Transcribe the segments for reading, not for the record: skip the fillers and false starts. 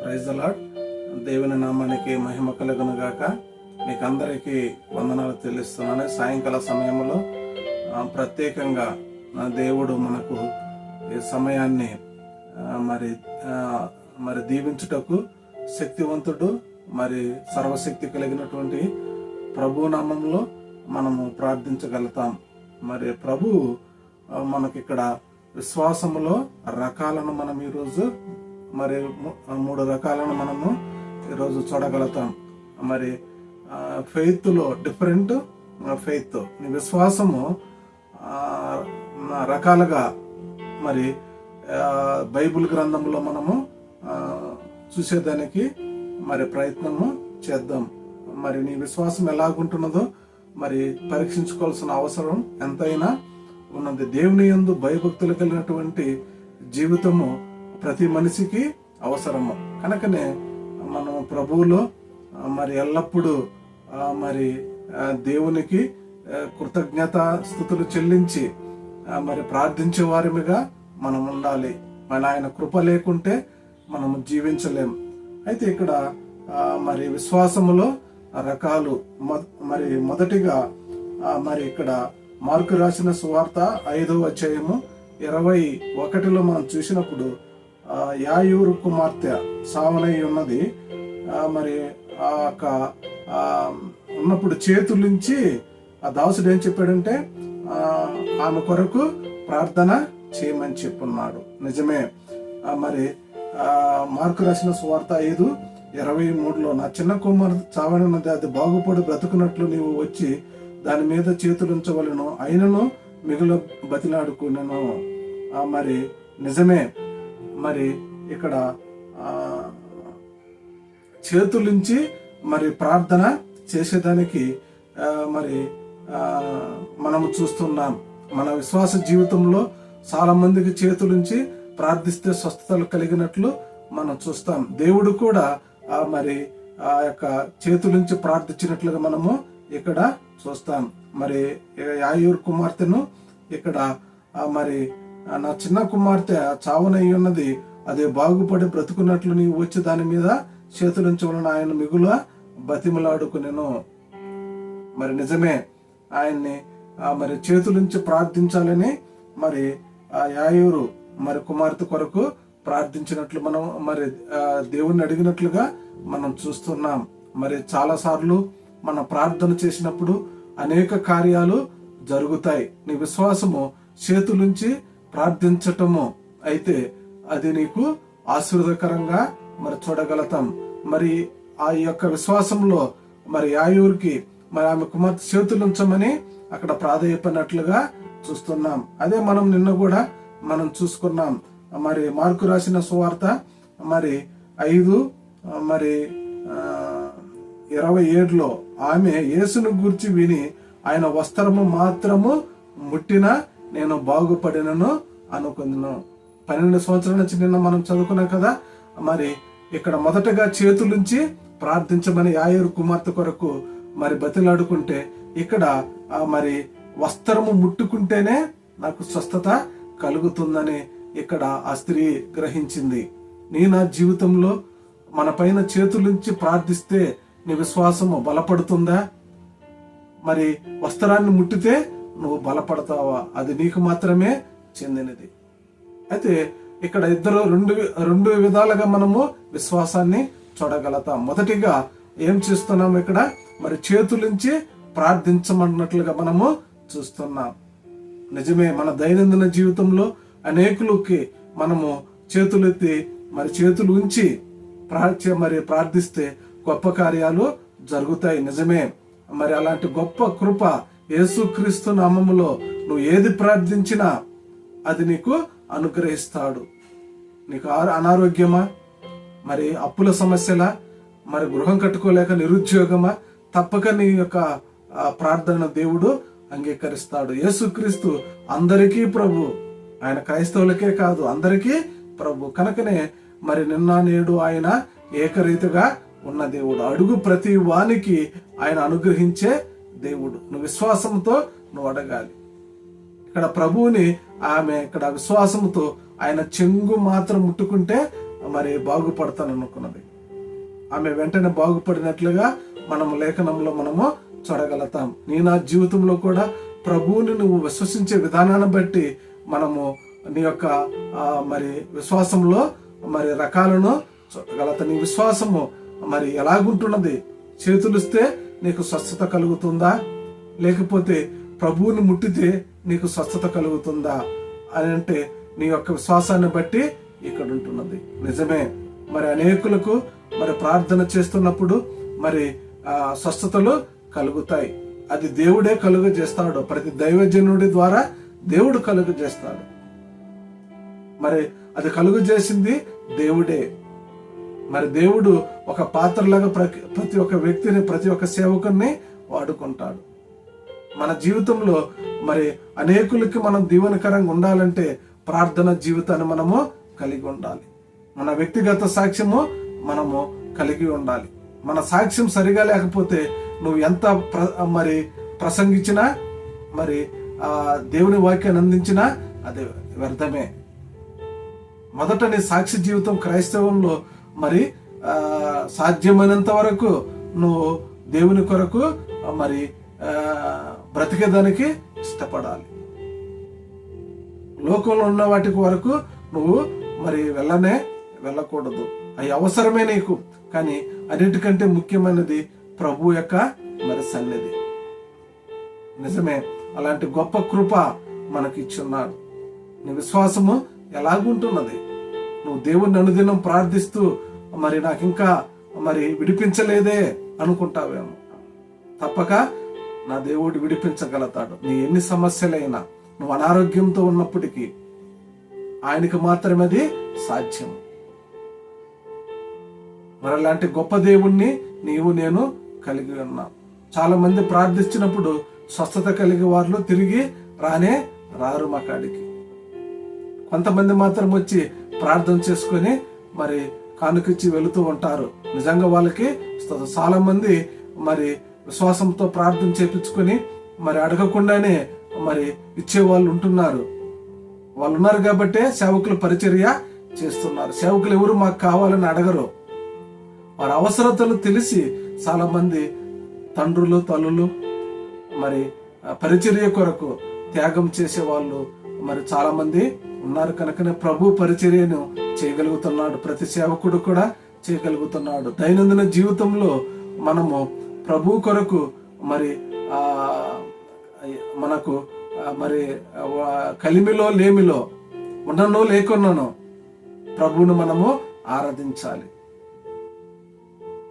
Praise the lord. దేవుని నామానికి మహిమ కలుగును గాక. మీకు అందరికీ వందనాలు తెలుస్తున్నాను. సాయంకాల సమయంలో ప్రత్యేకంగా దేవుడు మనకు ఈ సమయాన్ని మరి దీవించుటకు శక్తివంతుడు, మరి సర్వశక్తి కలిగినటువంటి ప్రభు నామంలో మనము ప్రార్థించగలుగుతాం. మరి ప్రభు మనకిక్కడ విశ్వాసములో రకాలను మనం ఈరోజు మరి 3 రకాలను మనము ఈరోజు చూడగలుగుతాం. మరి ఫెయిత్లో డిఫరెంట్ ఫెయిత్, విశ్వాసము రకాలుగా మరి బైబిల్ గ్రంథంలో మనము చూసేదానికి మరి ప్రయత్నము చేద్దాం. మరి నీ విశ్వాసం ఎలాగుంటున్నదో మరి పరీక్షించుకోవాల్సిన అవసరం ఎంతైనా ఉన్నది. దేవుని యందు భయభక్తులు కలిగినటువంటి జీవితము ప్రతి మనిషికి అవసరము. కనుకనే మనం ప్రభువులో మరి ఎల్లప్పుడూ మరి దేవునికి కృతజ్ఞత స్థుతులు చెల్లించి మరి ప్రార్థించే వారిగా మనం ఉండాలి. మరి ఆయన కృప లేకుంటే మనము జీవించలేం. అయితే ఇక్కడ మరి విశ్వాసములో రకాలు. మరి మొదటిగా మరి ఇక్కడ మార్కు రాసిన సువార్త 5వ అధ్యాయము 21లో మనం చూసినప్పుడు యాయూరు కుమార్తె సావనై ఉన్నది. మరి ఉన్నప్పుడు చేతులుంచి ఆ దాసుడు ఏం చెప్పాడంటే ఆమె కొరకు ప్రార్థన చేయమని చెప్పున్నాడు. నిజమే. మరి మార్కు రాసిన సువార్త 5:23లో నా చిన్న కుమార్తె చావని ఉన్నది, అది బాగుపడి బ్రతుకున్నట్లు నీవు వచ్చి దాని మీద చేతులుంచవలను, అయినను మిగులు బతిలాడుకున్నాను. మరి నిజమే. మరి ఇక్కడ చేతులుంచి మరి ప్రార్థన చేసేదానికి మరి మనము చూస్తున్నాం. మన విశ్వాస జీవితంలో చాలా మందికి చేతులుంచి ప్రార్థిస్తే స్వస్థతలు కలిగినట్లు మనం చూస్తాం. దేవుడు కూడా మరి ఆ యొక్క చేతులుంచి ప్రార్థించినట్లుగా మనము ఇక్కడ చూస్తాం. మరి యాయూరు కుమార్తెను ఇక్కడ మరి నా చిన్న కుమార్తె చావునై ఉన్నది, అదే బాగుపడి బ్రతుకున్నట్లు నీవు వచ్చి దాని మీద చేతులుంచి వలన ఆయన మిగుల బతిమలాడుకునేను. మరి నిజమే, ఆయన్ని మరి చేతులుంచి ప్రార్థించాలని మరి ఆ యాయూరు మరి కుమార్తె కొరకు ప్రార్థించినట్లు మనం మరి దేవుణ్ణి అడిగినట్లుగా మనం చూస్తున్నాం. మరి చాలా సార్లు మనం ప్రార్థన చేసినప్పుడు అనేక కార్యాలు జరుగుతాయి. నీ విశ్వాసము చేతులుంచి ప్రార్థించటము అయితే అది నీకు ఆశీర్వాదకరంగా మరి చూడగలుగుతాం. మరి ఆ యొక్క విశ్వాసంలో మరి యాయూరుకి మరి ఆమె కుమార్తె చేతులుంచమని అక్కడ ప్రాధేయపడినట్లుగా చూస్తున్నాం. అదే మనం నిన్న కూడా మనం చూసుకున్నాం. మరి మార్కు రాసిన సువార్త మరి 5:27లో ఆమె యేసును గూర్చి విని ఆయన వస్త్రము మాత్రము ముట్టినా నేను బాగుపడినను అనుకుందును. 12 సంవత్సరాల నుంచి నిన్న మనం చదువుకున్నాం కదా. మరి ఇక్కడ మొదటగా చేతులుంచి ప్రార్థించమని యాయూరు కుమార్తె కొరకు మరి బతిలాడుకుంటే, ఇక్కడ మరి వస్త్రము ముట్టుకుంటేనే నాకు స్వస్థత కలుగుతుందని ఇక్కడ ఆ స్త్రీ గ్రహించింది. నా జీవితంలో మన పైన చేతులుంచి ప్రార్థిస్తే నీ విశ్వాసము బలపడుతుందా? మరి వస్త్రాన్ని ముట్టితే నువ్వు బలపడతావా? అది నీకు మాత్రమే చెందినది. అయితే ఇక్కడ రెండు విధాలుగా మనము విశ్వాసాన్ని చూడగలుగుతాం. మొదటిగా ఏం చేస్తున్నాం, ఇక్కడ మరి చేతులుంచి ప్రార్థించమన్నట్లుగా మనము చూస్తున్నాం. నిజమే, మన దైనందిన జీవితంలో అనేకులకి మనము చేతులెత్తి మరి చేతులు ఉంచి మరి ప్రార్థిస్తే గొప్ప కార్యాలు జరుగుతాయి. నిజమే. మరి అలాంటి గొప్ప కృప యేసుక్రీస్తు నామములో నువ్వు ఏది ప్రార్థించినా అది నీకు అనుగ్రహిస్తాడు. నీకు అనారోగ్యమా, మరి అప్పుల సమస్యలా, మరి గృహం కట్టుకోలేక నిరుద్యోగమా, తప్పక నీ యొక్క ప్రార్థన దేవుడు అంగీకరిస్తాడు. యేసుక్రీస్తు అందరికీ ప్రభు. ఆయన క్రైస్తవులకే కాదు, అందరికీ ప్రభు. కనుకనే మరి నిన్న నేడు ఆయన ఏకరీతిగా ఉన్న దేవుడు. అడుగు ప్రతి వానికి ఆయన అనుగ్రహించే దేవుడు. నువ్వు విశ్వాసంతో నువ్వు అడగాలి. ఇక్కడ ప్రభువుని ఆమె ఇక్కడ విశ్వాసంతో ఆయన చెంగు మాత్రం ముట్టుకుంటే మరి బాగుపడతాను అనుకున్నది. ఆమె వెంటనే బాగుపడినట్లుగా మనము లేఖనంలో మనము చూడగలుగుతాం. నా జీవితంలో కూడా ప్రభువుని నువ్వు విశ్వసించే విధానాన్ని బట్టి మనము నీ యొక్క మరి విశ్వాసంలో మరి రకాలను చూడగలుగుతాం. నీ విశ్వాసము మరి ఎలాగుంటున్నది? చేతులిస్తే నీకు స్వస్థత కలుగుతుందా, లేకపోతే ప్రభువుని ముట్టితే నీకు స్వస్థత కలుగుతుందా అని అంటే నీ యొక్క విశ్వాసాన్ని బట్టి ఇక్కడ ఉంటున్నది. నిజమే, మరి అనేకులకు మరి ప్రార్థన చేస్తున్నప్పుడు మరి స్వస్థతలు కలుగుతాయి. అది దేవుడే కలుగజేస్తాడు. ప్రతి దైవజనుడి ద్వారా దేవుడు కలుగజేస్తాడు. మరి అది కలుగజేసింది దేవుడే. మరి దేవుడు ఒక పాత్రలాగా ప్రతి ఒక్క వ్యక్తిని, ప్రతి ఒక్క సేవకుని వాడుకుంటాడు. మన జీవితంలో మరి అనేకులకి మనం దీవెనకరంగా ఉండాలంటే ప్రార్థన జీవితాన్ని మనము కలిగి ఉండాలి. మన వ్యక్తిగత సాక్ష్యము మనము కలిగి ఉండాలి. మన సాక్ష్యం సరిగా లేకపోతే నువ్వు ఎంత మరి ప్రసంగించినా మరి దేవుని వాక్యాన్ని అందించినా అది వ్యర్థమే. మొదట నీ సాక్షి జీవితం క్రైస్తవంలో మరి సాధ్యమైనంత వరకు నువ్వు దేవుని కొరకు మరి బ్రతికేదానికి ఇష్టపడాలి. లోకంలో ఉన్న వాటి వరకు నువ్వు మరి వెళ్ళకూడదు. అవి అవసరమే నీకు, కానీ అన్నిటికంటే ముఖ్యమైనది ప్రభు యొక్క మరి సన్నిధి. నిజమే, అలాంటి గొప్ప కృప మనకి ఇచ్చున్నాడు. నీ విశ్వాసము ఎలాగుంటున్నది? నువ్వు దేవుణ్ణి అనుదినం ప్రార్థిస్తూ మరి నాకు ఇంకా మరి విడిపించలేదే అనుకుంటావేమో. తప్పక నా దేవుడు విడిపించగలుగుతాడు. నీ ఎన్ని సమస్యలైనా, నువ్వు అనారోగ్యంతో ఉన్నప్పటికీ ఆయనకు మాత్రమే అది సాధ్యం. మరి అలాంటి గొప్ప దేవుణ్ణి నీవు నేను కలిగి ఉన్నాం. చాలా మంది ప్రార్థించినప్పుడు స్వస్థత కలిగే వారిలో తిరిగి రారు మా కాడికి. కొంతమంది మాత్రం వచ్చి ప్రార్థన చేసుకొని మరి కానుకిచ్చి వెళుతూ ఉంటారు. నిజంగా వాళ్ళకి చాలా మంది మరి విశ్వాసంతో ప్రార్థన చేపించుకొని మరి అడగకుండానే మరి ఇచ్చే వాళ్ళు ఉంటున్నారు. వాళ్ళు ఉన్నారు కాబట్టే సేవకులు పరిచర్య చేస్తున్నారు. సేవకులు ఎవరు మాకు కావాలని అడగరు. వారి అవసరతలు తెలిసి చాలా మంది తండ్రులు, తల్లులు మరి పరిచర్య కొరకు త్యాగం చేసే వాళ్ళు మరి చాలా మంది ఉన్నారు. కనుకనే ప్రభు పరిచర్యను చేయగలుగుతున్నాడు. ప్రతి సేవకుడు కూడా చేయగలుగుతున్నాడు. దైనందిన జీవితంలో మనము ప్రభు కొరకు మరి మనకు మరి కలిమిలో లేమిలో ఉన్ననో లేకున్నానో ప్రభువును మనము ఆరాధించాలి.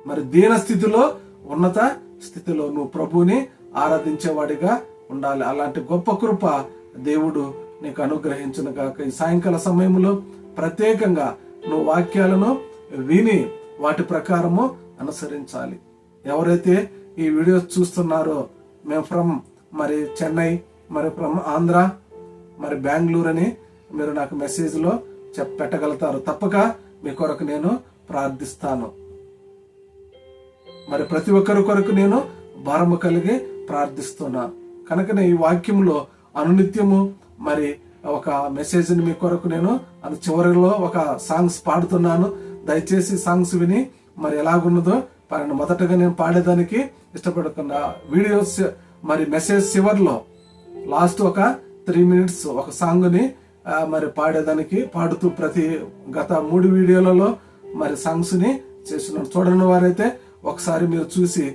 మరి దీన స్థితిలో, ఉన్నత స్థితిలో నువ్వు ప్రభువుని ఆరాధించేవాడిగా ఉండాలి. అలాంటి గొప్ప కృప దేవుడు నీకు అనుగ్రహించును గాక. ఈ సాయంకాల సమయంలో ప్రత్యేకంగా నువ్వు వాక్యాలను విని వాటి ప్రకారము అనుసరించాలి. ఎవరైతే ఈ వీడియోస్ చూస్తున్నారో, మేము ఫ్రమ్ మరి చెన్నై, మరి ఫ్రమ్ ఆంధ్ర, మరి బెంగళూరు అని మీరు నాకు మెసేజ్లో పెట్టగలుగుతారు. తప్పక మీ కొరకు నేను ప్రార్థిస్తాను. మరి ప్రతి ఒక్కరి కొరకు నేను భారము కలిగి ప్రార్థిస్తున్నా. కనుకనే ఈ వాక్యంలో అనునిత్యము మరి ఒక మెసేజ్ని మీ కొరకు నేను చివరిలో ఒక సాంగ్స్ పాడుతున్నాను. దయచేసి సాంగ్స్ విని మరి ఎలాగున్నదో పాడండి. మొదటగా నేను పాడేదానికి ఇష్టపడకుండా వీడియోస్ మరి మెసేజ్ చివరిలో లాస్ట్ ఒక 3 minutes ఒక సాంగ్ని మరి పాడేదానికి పాడుతూ ప్రతి గత 3 వీడియోలలో మరి సాంగ్స్ ని చేస్తున్నాను. చూడని వారైతే ఒకసారి మీరు చూసి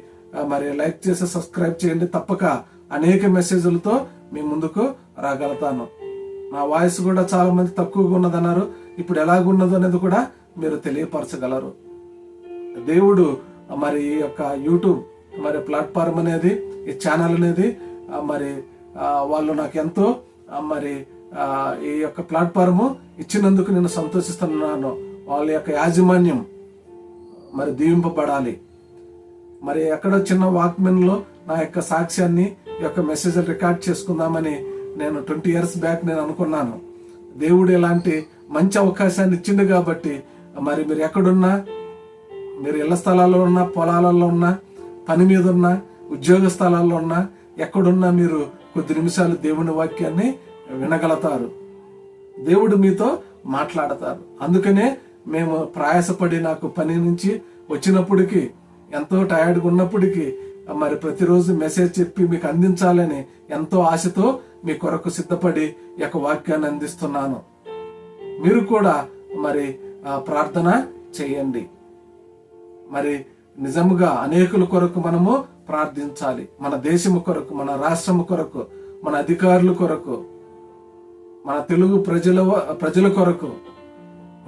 మరి లైక్ చేసి సబ్స్క్రైబ్ చేయండి. తప్పక అనేక మెసేజ్లతో మీ ముందుకు రాగలుగుతాను. నా వాయిస్ కూడా చాలా మంది తక్కువగా ఉన్నదన్నారు. ఇప్పుడు ఎలాగున్నదో అనేది కూడా మీరు తెలియపరచగలరు. దేవుడు మరి ఈ యొక్క యూట్యూబ్ మరి ప్లాట్ఫామ్ అనేది, ఈ ఛానల్ అనేది మరి వాళ్ళు నాకు ఎంతో మరి ఈ యొక్క ప్లాట్ఫామ్ ఇచ్చినందుకు నేను సంతోషిస్తున్నాను. వాళ్ళ యొక్క యాజమాన్యం మరి దీవింపబడాలి. మరి ఎక్కడో చిన్న వాక్మెన్ లో నా యొక్క సాక్ష్యాన్ని ఈ యొక్క మెసేజ్ రికార్డ్ చేసుకుందామని నేను 20 years బ్యాక్ నేను అనుకున్నాను. దేవుడు ఇలాంటి మంచి అవకాశాన్ని ఇచ్చిండు కాబట్టి మరి మీరు ఎక్కడున్నా, మీరు ఇళ్ల స్థలాల్లో ఉన్నా, పొలాలలో ఉన్నా, పని మీద ఉన్నా, ఉద్యోగ స్థలాల్లో ఉన్నా, ఎక్కడున్నా మీరు కొద్ది నిమిషాలు దేవుని వాక్యాన్ని వినగలుగుతారు. దేవుడు మీతో మాట్లాడతారు. అందుకనే మేము ప్రయాసపడి నాకు పని నుంచి వచ్చినప్పటికీ ఎంతో టైర్డ్గా ఉన్నప్పటికీ మరి ప్రతిరోజు మెసేజ్ చెప్పి మీకు అందించాలని ఎంతో ఆశతో మీ కొరకు సిద్ధపడి ఈ యొక్క వాక్యాన్ని అందిస్తున్నాను. మీరు కూడా మరి ప్రార్థన చేయండి. మరి నిజముగా అనేకుల కొరకు మనము ప్రార్థించాలి. మన దేశము కొరకు, మన రాష్ట్రము కొరకు, మన అధికారుల కొరకు, మన తెలుగు ప్రజల కొరకు,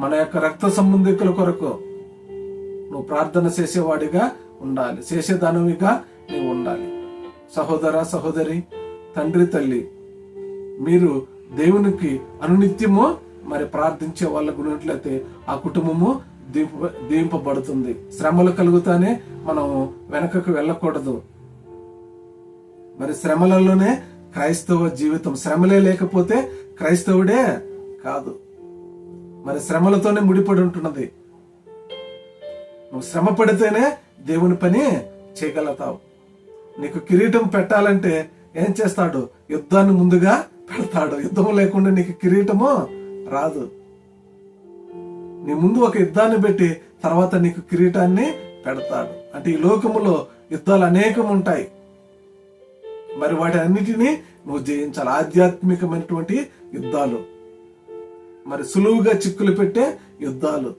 మన యొక్క రక్త సంబంధికుల కొరకు నువ్వు ప్రార్థన చేసేవాడిగా ఉండాలి, చేసేదానివిగా నీవు ఉండాలి. సహోదర సహోదరి, తండ్రి తల్లి, మీరు దేవునికి అనునిత్యము మరి ప్రార్థించే వాళ్ళకు ఉన్నట్లయితే ఆ కుటుంబము దీంపబడుతుంది. శ్రమలు కలుగుతానే మనం వెనకకు వెళ్ళకూడదు. మరి శ్రమలలోనే క్రైస్తవ జీవితం. శ్రమలే లేకపోతే క్రైస్తవుడే కాదు. మరి శ్రమలతోనే ముడిపడి ఉంటున్నది. నువ్వు శ్రమ పడితేనే దేవుని పని చేయగలుగుతావు. నీకు కిరీటం పెట్టాలంటే ఏం చేస్తాడు? యుద్ధాన్ని ముందుగా పెడతాడు. యుద్ధం లేకుండా నీకు కిరీటము రాదు. నీ ముందు ఒక యుద్ధాన్ని పెట్టి తర్వాత నీకు కిరీటాన్ని పెడతాడు. అంటే ఈ లోకములో యుద్ధాలు అనేకం ఉంటాయి. మరి వాటి అన్నిటినీ నువ్వు జయించాలి. ఆధ్యాత్మికమైనటువంటి యుద్ధాలు, మరి సులువుగా చిక్కులు పెట్టే యుద్ధాలు.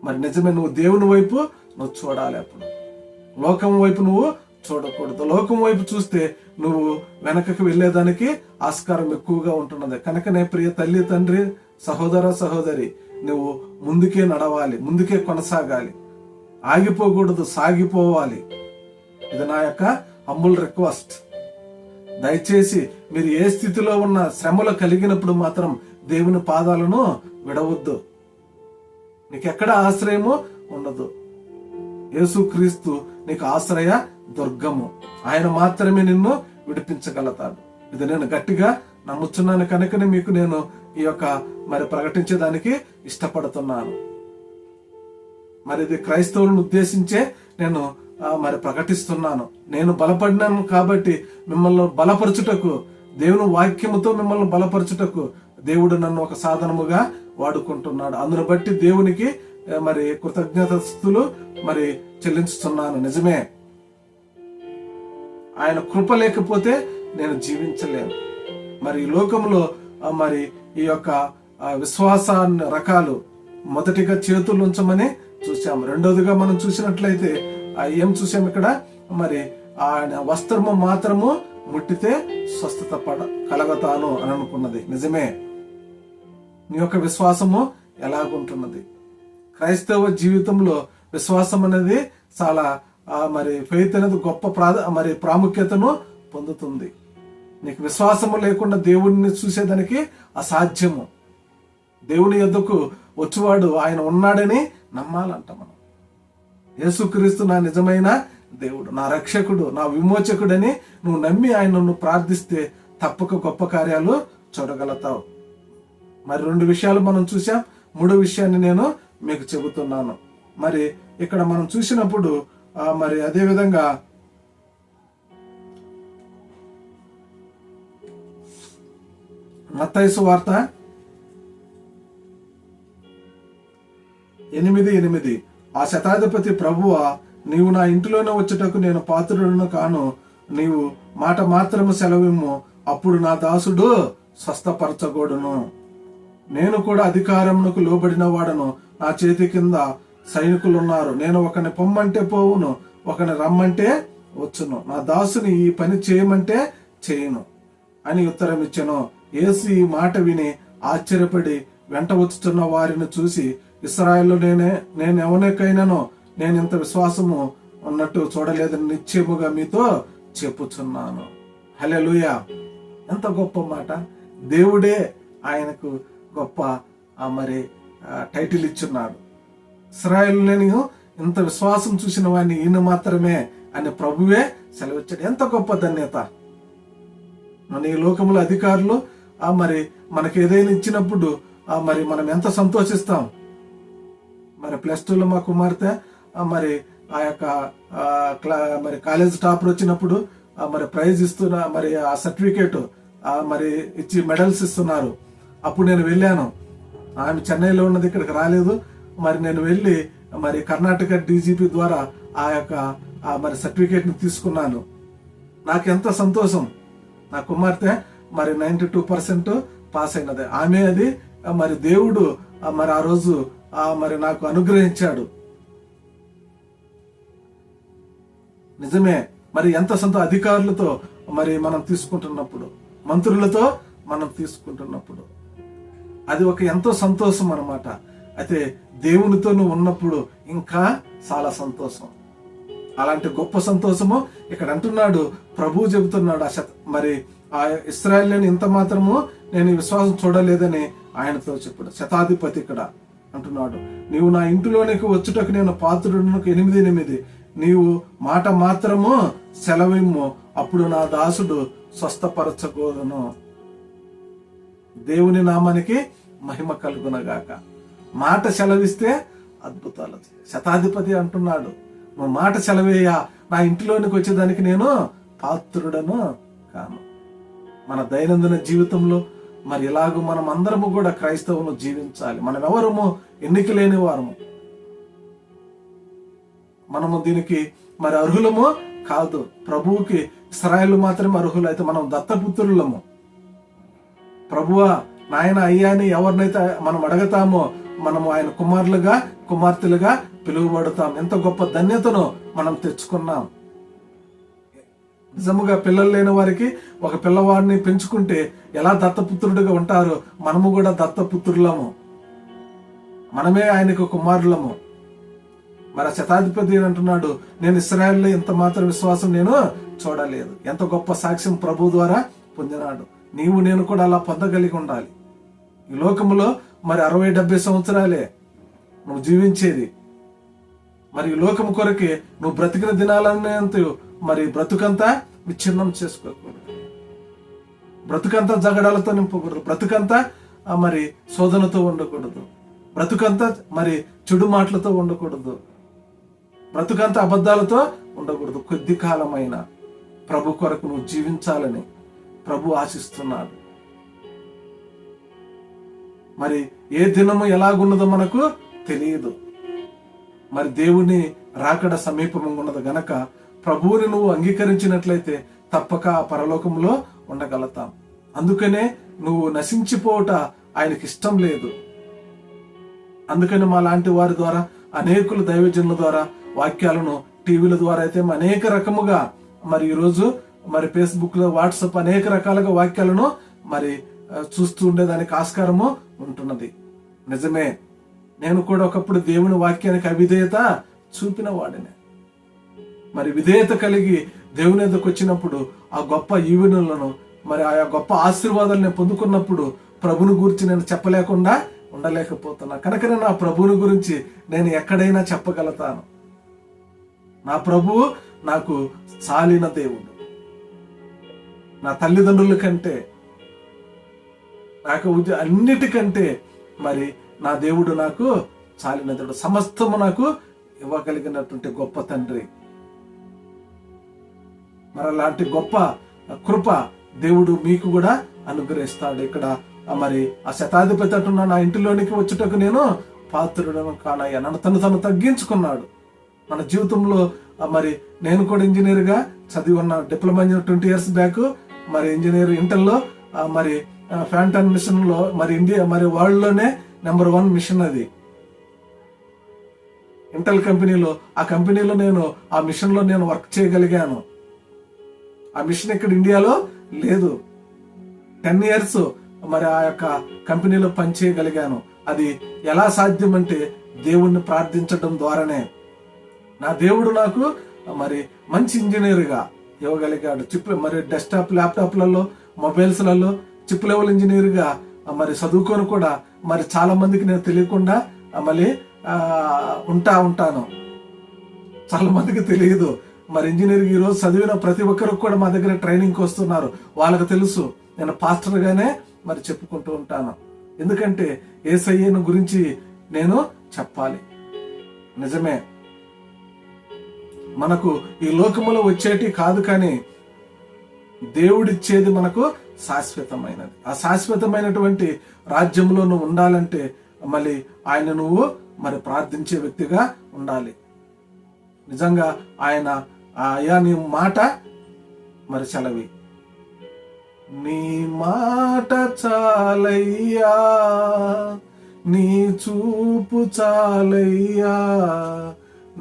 మరి నిజమే, నువ్వు దేవుని వైపు నువ్వు చూడాలి. అప్పుడు లోకం వైపు నువ్వు చూడకూడదు. లోకం వైపు చూస్తే నువ్వు వెనకకు వెళ్ళేదానికి ఆస్కారం ఎక్కువగా ఉంటున్నది. కనుకనే ప్రియ తల్లి, తండ్రి, సహోదర సహోదరి, నువ్వు ముందుకే నడవాలి, ముందుకే కొనసాగాలి, ఆగిపోకూడదు, సాగిపోవాలి. ఇది నా యొక్క హంబుల్ రిక్వెస్ట్. దయచేసి మీరు ఏ స్థితిలో ఉన్న శ్రమలు కలిగినప్పుడు మాత్రం దేవుని పాదాలను విడవద్దు. నీకెక్కడ ఆశ్రయము ఉండదు. యేసుక్రీస్తు నీకు ఆశ్రయ దుర్గము. ఆయన మాత్రమే నిన్ను విడిపించగలుగుతాడు. ఇది నేను గట్టిగా నమ్ముచున్నాను. కనుకనే మీకు నేను ఈ యొక్క మరి ప్రకటించేదానికి ఇష్టపడుతున్నాను. మరి ఇది క్రైస్తవులను ఉద్దేశించే నేను మరి ప్రకటిస్తున్నాను. నేను బలపడినాను కాబట్టి మిమ్మల్ని బలపరచుటకు, దేవుని వాక్యముతో మిమ్మల్ని బలపరచుటకు దేవుడు నన్ను ఒక సాధనముగా వాడుకుంటున్నాడు. అందును బట్టి దేవునికి మరి కృతజ్ఞతస్తులు మరి చెల్లించుతున్నాను. నిజమే, ఆయన కృప లేకపోతే నేను జీవించలేను. మరి ఈ లోకంలో మరి ఈ యొక్క విశ్వాసాన్ని రకాలు మొదటిగా చేతులు ఉంచమని చూసాము. రెండోదిగా మనం చూసినట్లయితే ఏం చూసాము ఇక్కడ? మరి ఆయన వస్త్రము మాత్రము ముట్టితే స్వస్థత కలగతాను అని అనుకున్నది. నిజమే. నీ యొక్క విశ్వాసము ఎలాగుంటున్నది? క్రైస్తవ జీవితంలో విశ్వాసం అనేది చాలా మరి ఫెయిత్ అనేది గొప్ప మరి ప్రాముఖ్యతను పొందుతుంది. నీకు విశ్వాసము లేకుండా దేవుడిని చూసేదానికి అసాధ్యము. దేవుని యొద్దకు వచ్చేవాడు ఆయన ఉన్నాడని నమ్మాలంట మనం. యేసుక్రీస్తు నా నిజమైన దేవుడు, నా రక్షకుడు, నా విమోచకుడని నువ్వు నమ్మి ఆయనను ప్రార్థిస్తే తప్పక గొప్ప కార్యాలు చూడగలుగుతావు. మరి 2 విషయాలు మనం చూసాం. 3వ విషయాన్ని నేను మీకు చెబుతున్నాను. మరి ఇక్కడ మనం చూసినప్పుడు మరి అదే విధంగా మత్తయి సువార్త 8:8 ఆ శతాధిపతి, ప్రభువా, నీవు నా ఇంటిలోనే వచ్చుటకు నేను పాత్రుడను కాను. నీవు మాట మాత్రము సెలవిమ్ము, అప్పుడు నా దాసుడు స్వస్థపరచగోడును. నేను కూడా అధికారమునకు లోబడిన వాడను. నా చేతి కింద సైనికులున్నారు. నేను ఒకని పొమ్మంటే పోవును, ఒకని రమ్మంటే వచ్చును. నా దాసుని ఈ పని చేయమంటే చేయను అని ఉత్తరం ఇచ్చెను. యేసు ఈ మాట విని ఆశ్చర్యపడి వెంట వచ్చుతున్న వారిని చూసి, ఇశ్రాయేలులో నేను ఎవరికైనానో నేను ఇంత విశ్వాసము ఉన్నట్టు చూడలేదని నిశ్చయముగా మీతో చెప్పుచున్నాను. హల్లెలూయా! ఎంత గొప్ప మాట! దేవుడే ఆయనకు గొప్ప మరి టైటిల్ ఇచ్చున్నాడు. ఇశ్రాయేలు నేను ఇంత విశ్వాసం చూసిన వాడిని ఈయన మాత్రమే అని ప్రభువే సెలవిచ్చాడు. ఎంత గొప్ప ధన్యత! మన ఈ లోకముల అధికారులు మరి మనకి ఏదైనా ఇచ్చినప్పుడు మరి మనం ఎంత సంతోషిస్తాం. మరి +2లో మా కుమార్తె మరి ఆ యొక్క మరి కాలేజ్ టాపర్ వచ్చినప్పుడు మరి ప్రైజ్ ఇస్తున్న మరి ఆ సర్టిఫికేట్ మరి ఇచ్చి మెడల్స్ ఇస్తున్నారు. అప్పుడు నేను వెళ్ళాను. ఆమె చెన్నైలో ఉన్నది, ఇక్కడికి రాలేదు. మరి నేను వెళ్ళి మరి కర్ణాటక డీజీపీ ద్వారా ఆ యొక్క మరి సర్టిఫికేట్ని తీసుకున్నాను. నాకు ఎంత సంతోషం. నా కుమార్తె మరి 92% పాస్ అయినది. ఆమె అది మరి దేవుడు మరి ఆ రోజు మరి నాకు అనుగ్రహించాడు. నిజమే. మరి ఎంత అధికారులతో మరి మనం తీసుకుంటున్నప్పుడు, మంత్రులతో మనం తీసుకుంటున్నప్పుడు అది ఒక ఎంతో సంతోషం అన్నమాట. అయితే దేవునితో నువ్వు ఉన్నప్పుడు ఇంకా చాలా సంతోషం. అలాంటి గొప్ప సంతోషము ఇక్కడ అంటున్నాడు, ప్రభువు చెబుతున్నాడు. మరి ఆ ఇశ్రాయేలుని ఇంత మాత్రము నేను విశ్వాసం చూడలేదని ఆయనతో చెప్పాడు. శతాధిపతి ఇక్కడ అంటున్నాడు, నీవు నా ఇంటిలోనికి వచ్చుటకు నేను పాత్రుడునకు 8 నీవు మాట మాత్రము సెలవిమ్ము, అప్పుడు నా దాసుడు స్వస్థపరచకూడను. దేవుని నామానికి మహిమ కలుగునగాక. మాట సెలవిస్తే అద్భుతాలు. శతాధిపతి అంటున్నాడు, నువ్వు మాట సెలవేయ, నా ఇంటిలోనికి వచ్చేదానికి నేను పాత్రుడను కాను. మన దైనందిన జీవితంలో మరి ఇలాగూ మనం అందరము కూడా క్రైస్తవులు జీవించాలి. మనం ఎవరము ఎన్నిక లేని వారము, మనము దీనికి మరి అర్హులము కాదు. ప్రభువుకి ఇశ్రాయేలు మాత్రమే అర్హులు. అయితే మనం దత్తపుత్రులము. ప్రభువా, నాయన, అయ్యాని ఎవరినైతే మనం అడగతామో మనము ఆయన కుమారులుగా కుమార్తెలుగా పిలువబడతాం. ఎంత గొప్ప ధన్యతను మనం తెచ్చుకున్నాం. నిజముగా పిల్లలు లేని వారికి ఒక పిల్లవాడిని పెంచుకుంటే ఎలా దత్తపుత్రుడిగా ఉంటారో మనము కూడా దత్తపుత్రులము. మనమే ఆయనకు కుమారులము. మరి శతాధిపతి అంటున్నాడు, నేను ఇశ్రాయేలులో ఇంత మాత్రం విశ్వాసం నేను చూడలేదు. ఎంత గొప్ప సాక్ష్యం ప్రభు ద్వారా పొందినాడు. నీవు నేను కూడా అలా పొందగలిగి ఉండాలి. ఈ లోకములో మరి 60-70 సంవత్సరాలే నువ్వు జీవించేది. మరి ఈ లోకము కొరకే నువ్వు బ్రతికిన దినాలన్నీ మరి బ్రతుకంతా విచ్ఛిన్నం చేసుకోకూడదు. బ్రతుకంతా జగడాలతో నింపకూడదు. బ్రతుకంతా మరి శోధనతో ఉండకూడదు. బ్రతుకంతా మరి చెడు మాటలతో ఉండకూడదు. బ్రతుకంతా అబద్ధాలతో ఉండకూడదు. కొద్ది కాలమైన ప్రభు కొరకు నువ్వు జీవించాలని ప్రభు ఆశిస్తున్నాడు. మరి ఏ దినము ఎలాగున్నదో మనకు తెలియదు. మరి దేవుని రాకడ సమీపంగా ఉన్నది గనక ప్రభువుని నువ్వు అంగీకరించినట్లయితే తప్పక పరలోకంలో ఉండగలుగుతాం. అందుకనే నువ్వు నశించిపోవట ఆయనకి ఇష్టం లేదు. అందుకని మా లాంటి వారి ద్వారా, అనేకులు దైవజనుల ద్వారా వాక్యాలను టీవీల ద్వారా అయితే అనేక రకముగా మరి ఈరోజు మరి ఫేస్బుక్ లో, వాట్సాప్ అనేక రకాలుగా వాక్యాలను మరి చూస్తూ ఉండేదానికి ఆస్కారము ఉంటున్నది. నిజమే, నేను కూడా ఒకప్పుడు దేవుని వాక్యానికి అవిధేయత చూపిన వాడిని. మరి విధేయత కలిగి దేవుని ఎదుకు వచ్చినప్పుడు ఆ గొప్ప ఈవెనులను మరి ఆ గొప్ప ఆశీర్వాదాలను పొందుకున్నప్పుడు ప్రభుని గురించి నేను చెప్పలేకుండా ఉండలేకపోతున్నా. కనుకనే నా ప్రభువుని గురించి నేను ఎక్కడైనా చెప్పగలుగుతాను. నా ప్రభువు నాకు చాలిన దేవుడు. నా తల్లిదండ్రుల కంటే, నాకు అన్నిటికంటే మరి నా దేవుడు నాకు చాలిన దేవుడు. సమస్తము నాకు ఇవ్వగలిగినటువంటి గొప్ప తండ్రి. మరి అలాంటి గొప్ప కృప దేవుడు మీకు కూడా అనుగ్రహిస్తాడు. ఇక్కడ మరి ఆ శతాధిపతి అంటున్నా, నా ఇంటిలోనికి వచ్చుటకు నేను పాత్రుడను కానయ్యా. నన్ను తను తగ్గించుకున్నాడు. మన జీవితంలో మరి నేను కూడా ఇంజనీర్గా చదివి ఉన్నా. డిప్లొమా 20 years బ్యాక్ మరి ఇంజనీర్ ఇంటర్లో మరి ఫ్యాంటన్ మిషన్ లో మరి ఇండియా మరి వరల్డ్ లోనే నెంబర్ 1 మిషన్ అది ఇంటెల్ కంపెనీలో. ఆ కంపెనీలో నేను ఆ మిషన్ లో నేను వర్క్ చేయగలిగాను. ఆ మిషన్ ఇక్కడ ఇండియాలో లేదు. 10 years మరి ఆ యొక్క కంపెనీలో పనిచేయగలిగాను. అది ఎలా సాధ్యం అంటే దేవుణ్ణి ప్రార్థించడం ద్వారానే. నా దేవుడు నాకు మరి మంచి ఇంజనీర్గా ఇవ్వగలిగాడు. చిప్ మరి డెస్క్టాప్ ల్యాప్టాప్లలో, మొబైల్స్లలో చిప్ లెవెల్ ఇంజనీర్గా మరి చదువుకొని కూడా మరి చాలా మందికి నేను తెలియకుండా మళ్ళీ ఉంటాను. చాలా మందికి తెలియదు. మరి ఇంజనీరింగ్ ఈరోజు చదివిన ప్రతి ఒక్కరికి కూడా మా దగ్గర ట్రైనింగ్కి వస్తున్నారు. వాళ్ళకి తెలుసు నేను పాస్టర్గానే మరి చెప్పుకుంటూ ఉంటాను. ఎందుకంటే యేసయ్యను గురించి నేను చెప్పాలి. నిజమే, మనకు ఈ లోకములో వచ్చేటి కాదు, కానీ దేవుడిచ్చేది మనకు శాశ్వతమైనది. ఆ శాశ్వతమైనటువంటి రాజ్యంలో నువ్వు ఉండాలంటే మళ్ళీ ఆయన నువ్వు మరి ప్రార్థించే వ్యక్తిగా ఉండాలి. నిజంగా ఆయన అయ్యా నీ మాట మరి సెలవి, నీ మాట చాలయ్యా, నీ చూపు చాలయ్యా,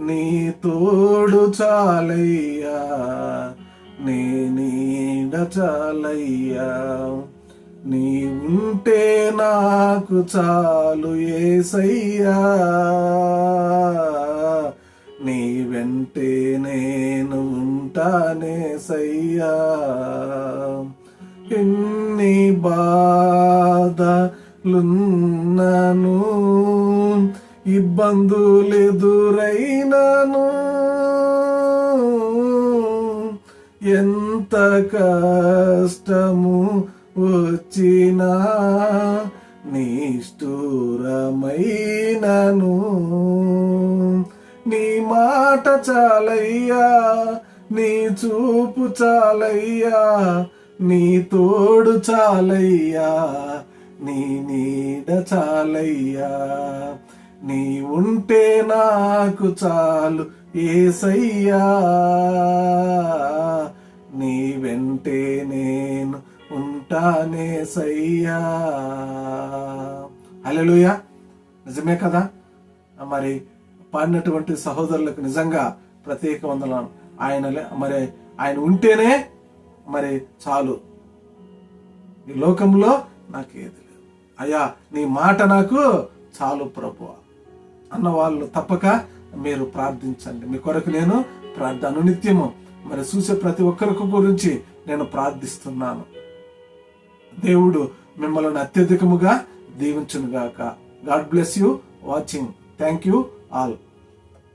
నీ తోడు చాలయ్యా, నీ నీడ చాలయ్యా, నీ ఉంటే నాకు చాలు యేసయ్యా, నీ వెంటే నేను ఉంటానేసయ్యా. ఎన్ని బాధలున్నను, ఇబ్బందులెదురైనను, ఎంత కష్టము వచ్చినా నిష్ఠురమైనను, నీ మాట చాలయ్యా, నీ చూపు చాలయ్యా, నీ తోడు చాలయ్యా, నీ నీడ చాలయ్యా, నీ ఉంటే నాకు చాలు యేసయ్యా, నీ వెంటే నేను ఉంటానేసయ్యా. హల్లెలూయా. నిజమే కదా. మరి పాడినటువంటి సహోదరులకు నిజంగా ప్రత్యేక వందనాలు. ఆయన ఉంటేనే మరి చాలు, ఈ లోకంలో నాకేది లేదు అయ్యా, నీ మాట నాకు చాలు ప్రభువా అన్న వాళ్ళు తప్పక మీరు ప్రార్థించండి. మీ కొరకు నేను అనునిత్యము మరి చూసే ప్రతి ఒక్కరికి గురించి నేను ప్రార్థిస్తున్నాను. దేవుడు మిమ్మల్ని అత్యధికముగా దీవించును గాక. God bless you watching. Thank you all.